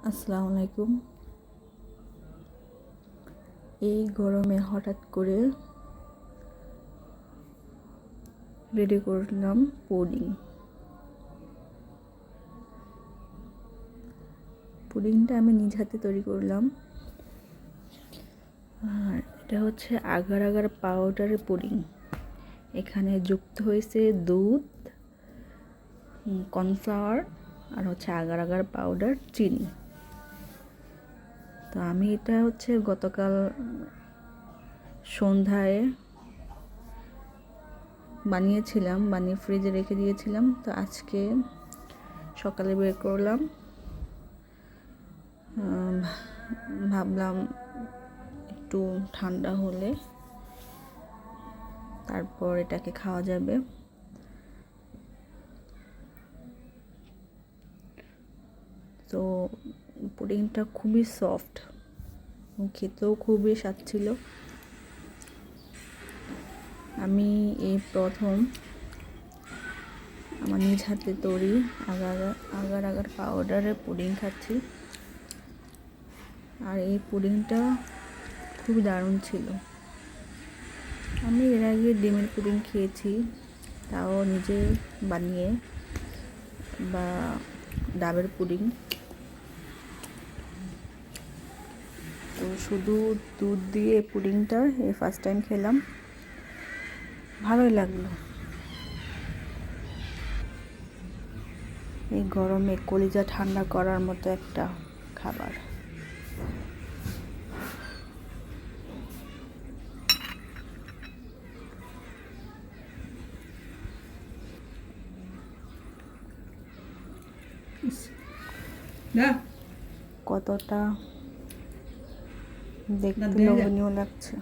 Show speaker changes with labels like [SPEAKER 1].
[SPEAKER 1] আসসালামু আলাইকুম। এই গরমে হঠাৎ করে রেডি করলাম পুডিং। পুডিংটা আমি নিজ হাতে তৈরি করলাম। আর এটা হচ্ছে আগার আগার পাউডারের পুডিং। এখানে যুক্ত হয়েছে দুধ, কর্নফ্লাওয়ার আর হচ্ছে আগার আগার পাউডার, চিনি। তো আমি এটা হচ্ছে গতকাল সন্ধ্যায় বানিয়ে ফ্রিজে রেখে দিয়েছিলাম। তো আজকে সকালে বের করলাম। ভাবলাম একটু ঠান্ডা হলে তারপর এটাকে খাওয়া যাবে। তো পুডিংটা খুবই সফট, খেতেও খুবই স্বাদ ছিল। আমি এই প্রথম আমার নিজ হাতে তৈরি আগার আগার পাউডারের পুডিং খাচ্ছি। আর এই পুডিংটা খুবই দারুণ ছিল। আমি এর আগে ডিমের পুডিং খেয়েছি, তাও নিজে বানিয়ে, বা ডাবের পুডিং। তো শুধু দুধ দিয়ে পুডিংটা এই ফার্স্ট টাইম খেলাম, ভালোই লাগলো। এই গরমে কলিজা ঠান্ডা করার মতো একটা খাবার। কতটা দেখতে লোভনীয় লাগছে।